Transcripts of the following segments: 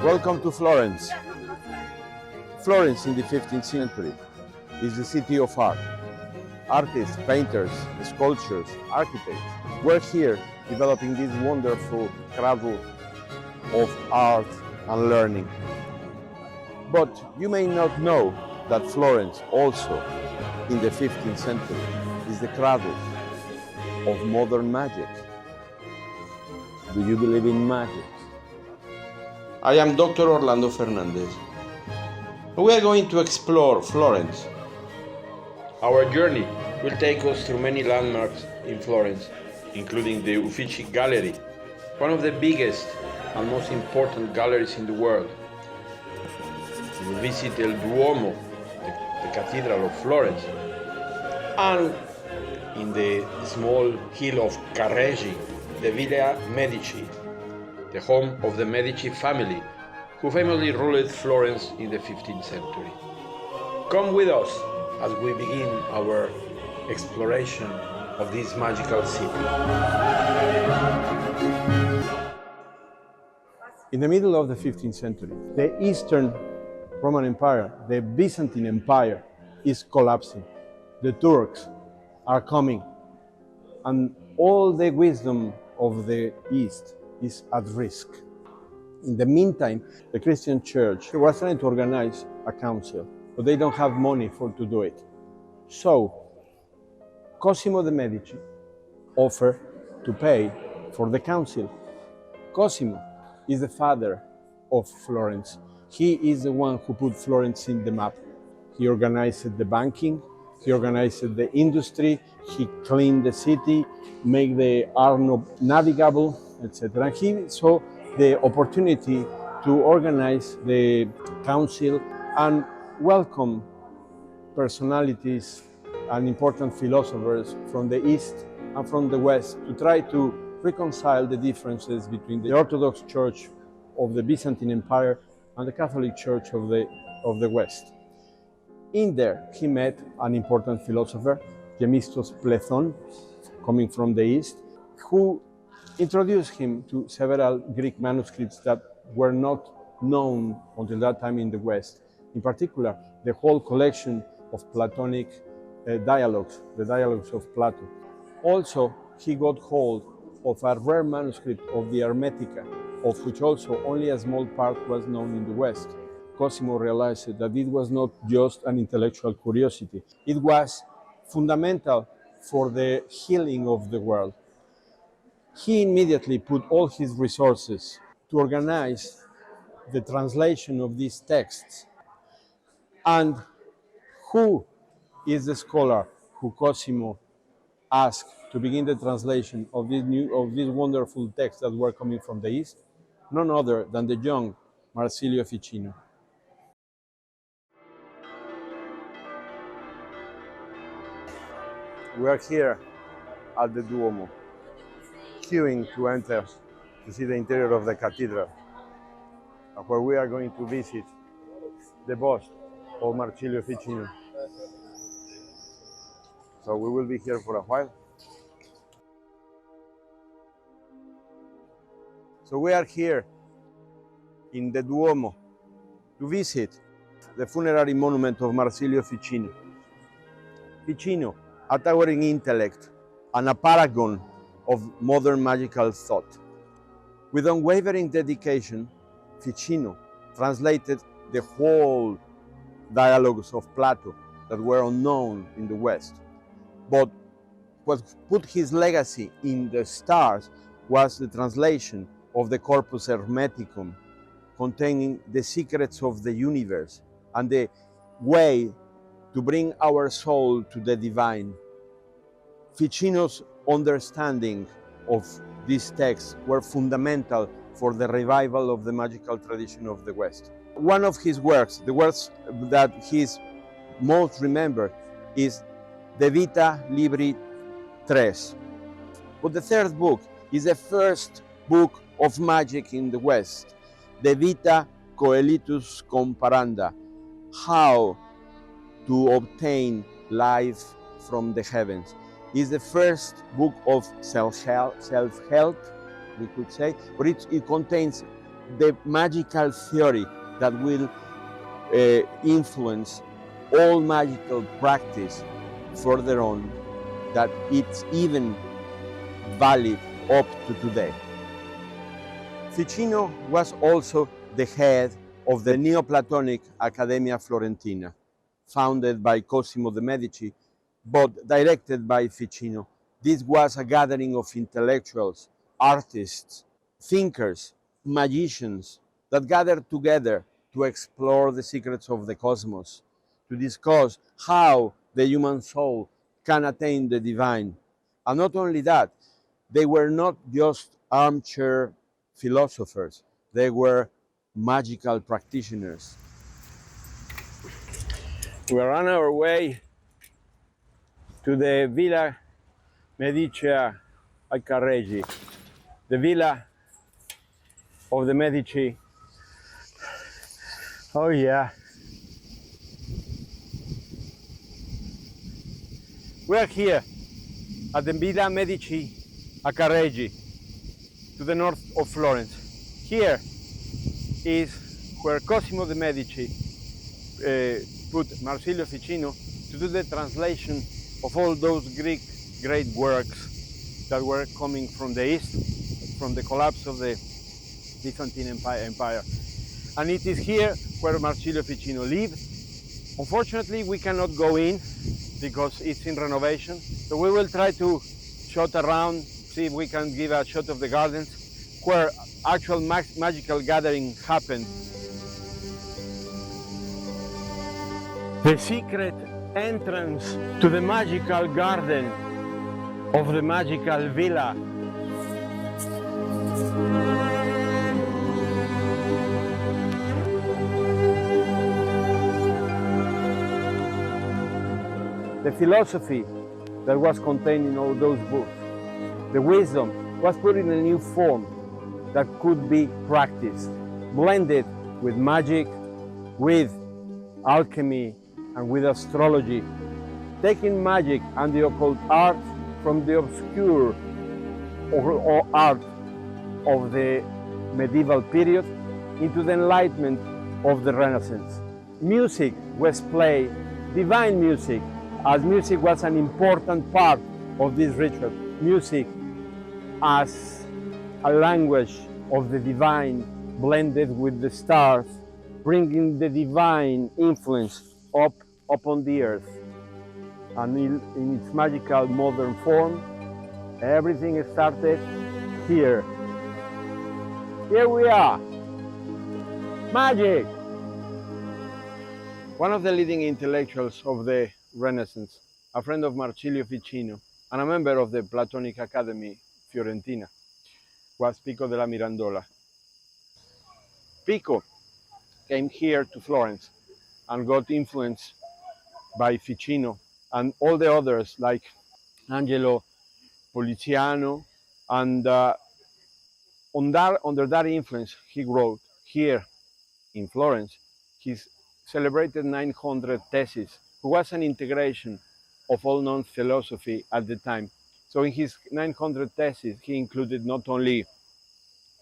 Welcome to Florence. Florence in the 15th century is the city of art. Artists, painters, sculptors, architects were here developing this wonderful cradle of art and learning. But you may not know that Florence also in the 15th century is the cradle of modern magic. Do you believe in magic? I am Dr. Orlando Fernandez. We are going to explore Florence. Our journey will take us through many landmarks in Florence, including the Uffizi Gallery, one of the biggest and most important galleries in the world. We will visit El Duomo, the Cathedral of Florence, and in the small hill of Careggi, the Villa Medici, the home of the Medici family, who famously ruled Florence in the 15th century. Come with us as we begin our exploration of this magical city. In the middle of the 15th century, the Eastern Roman Empire, the Byzantine Empire, is collapsing. The Turks are coming, and all the wisdom of the East is at risk. In the meantime, the Christian Church was trying to organize a council, but they don't have money to do it. So, Cosimo de' Medici offered to pay for the council. Cosimo is the father of Florence. He is the one who put Florence in the map. He organized the banking, he organized the industry, he cleaned the city, made the Arno navigable, etc. He saw the opportunity to organize the council and welcome personalities and important philosophers from the East and from the West to try to reconcile the differences between the Orthodox Church of the Byzantine Empire and the Catholic Church of the West. In there, he met an important philosopher, Gemistos Plethon, coming from the East, who introduced him to several Greek manuscripts that were not known until that time in the West. In particular, the whole collection of Platonic dialogues, the dialogues of Plato. Also, he got hold of a rare manuscript of the Hermetica, of which also only a small part was known in the West. Cosimo realized that it was not just an intellectual curiosity, it was fundamental for the healing of the world. He immediately put all his resources to organize the translation of these texts. And who is the scholar who Cosimo asked to begin the translation of these wonderful texts that were coming from the East? None other than the young Marsilio Ficino. We are here at the Duomo, queuing to enter to see the interior of the cathedral, where we are going to visit the bust of Marsilio Ficino. So we will be here for a while. So we are here in the Duomo to visit the funerary monument of Marsilio Ficino. Ficino, a towering intellect and a paragon of modern magical thought. With unwavering dedication, Ficino translated the whole dialogues of Plato that were unknown in the West. But what put his legacy in the stars was the translation of the Corpus Hermeticum, containing the secrets of the universe and the way to bring our soul to the divine. Ficino's understanding of these texts were fundamental for the revival of the magical tradition of the West. One of his works, the works that he's most remembered, is De Vita Libri Tres. But the third book is the first book of magic in the West, De Vita Coelitus Comparanda, how to obtain life from the heavens. It's the first book of self-help, we could say, but it contains the magical theory that will influence all magical practice further on, that it's even valid up to today. Ficino was also the head of the Neoplatonic Accademia Florentina, founded by Cosimo de' Medici, but directed by Ficino. This was a gathering of intellectuals, artists, thinkers, magicians that gathered together to explore the secrets of the cosmos, to discuss how the human soul can attain the divine. And not only that, they were not just armchair philosophers, they were magical practitioners. We are on our way to the Villa Medici a Carreggi, the villa of the Medici. Oh yeah. We are here at the Villa Medici a Carreggi, to the north of Florence. Here is where Cosimo de' Medici put Marsilio Ficino to do the translation of all those Greek great works that were coming from the east, from the collapse of the Byzantine Empire. And it is here where Marsilio Ficino lived. Unfortunately, we cannot go in because it's in renovation. So we will try to shot around, see if we can give a shot of the gardens where actual magical gathering happened. The secret entrance to the magical garden of the magical villa. The philosophy that was contained in all those books, the wisdom, was put in a new form that could be practiced, blended with magic, with alchemy, and with astrology, taking magic and the occult art from the obscure or art of the medieval period into the enlightenment of the Renaissance. Music was played, divine music, as music was an important part of this ritual. Music as a language of the divine blended with the stars, bringing the divine influence up upon the earth. And in its magical modern form, everything started here. Here we are. Magic! One of the leading intellectuals of the Renaissance, a friend of Marsilio Ficino, and a member of the Platonic Academy, Fiorentina, was Pico della Mirandola. Pico came here to Florence and got influenced by Ficino and all the others like Angelo Poliziano, and under that influence he wrote here in Florence his celebrated 900 theses, who was an integration of all known philosophy at the time. So in his 900 theses he included not only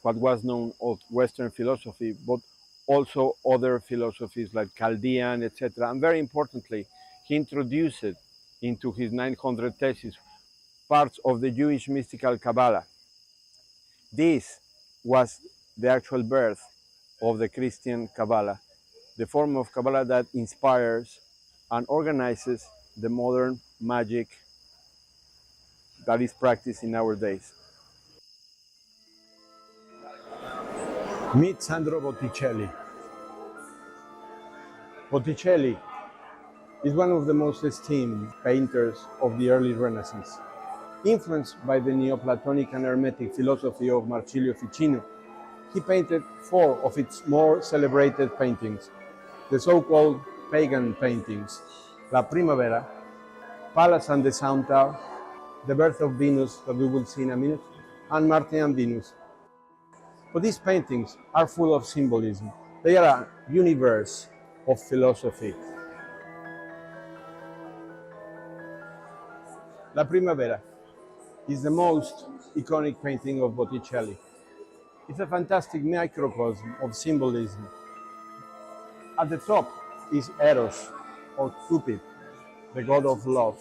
what was known of Western philosophy, but also other philosophies like Chaldean, etc. And very importantly, he introduced into his 900 theses parts of the Jewish mystical Kabbalah. This was the actual birth of the Christian Kabbalah, the form of Kabbalah that inspires and organizes the modern magic that is practiced in our days. Meet Sandro Botticelli. Botticelli is one of the most esteemed painters of the early Renaissance. Influenced by the Neoplatonic and Hermetic philosophy of Marsilio Ficino, he painted 4 of its more celebrated paintings, the so-called Pagan Paintings: La Primavera, Pallas and the Sound Tower, The Birth of Venus, that we will see in a minute, and Marte and Venus. But these paintings are full of symbolism. They are a universe of philosophy. La Primavera is the most iconic painting of Botticelli. It's a fantastic microcosm of symbolism. At the top is Eros, or Cupid, the god of love,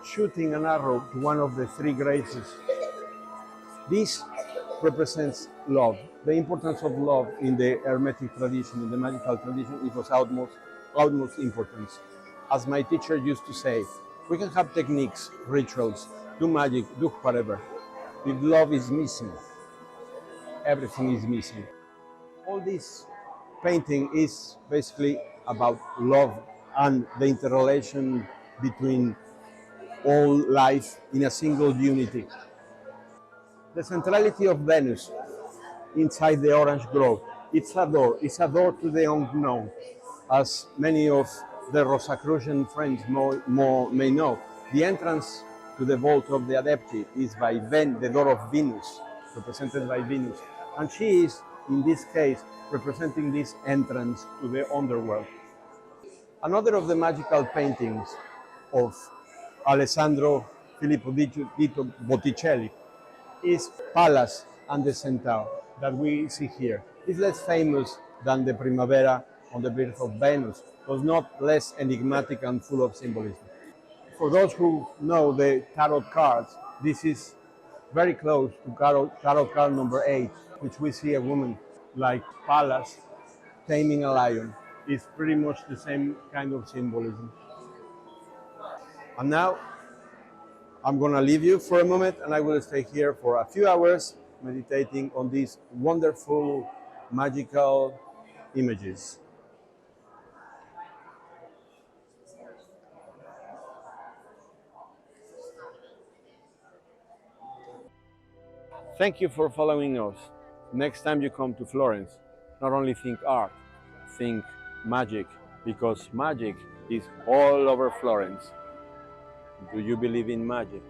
shooting an arrow to one of the three graces. This represents love. The importance of love in the Hermetic tradition, in the magical tradition, it was utmost importance. As my teacher used to say, we can have techniques, rituals, do magic, do whatever. If love is missing, everything is missing. All this painting is basically about love and the interrelation between all life in a single unity. The centrality of Venus inside the orange grove, it's a door to the unknown. As many of the Rosicrucian friends may know, the entrance to the vault of the Adepti is by the door of Venus, represented by Venus. And she is, in this case, representing this entrance to the underworld. Another of the magical paintings of Alessandro Filippo Dito Botticelli is Pallas and the Centaur that we see here. It's less famous than the Primavera on the birth of Venus, but not less enigmatic and full of symbolism. For those who know the tarot cards, this is very close to tarot card number 8, which we see a woman like Pallas taming a lion. It's pretty much the same kind of symbolism. And now I'm going to leave you for a moment, and I will stay here for a few hours meditating on these wonderful, magical images. Thank you for following us. Next time you come to Florence, not only think art, think magic, because magic is all over Florence. Do you believe in magic?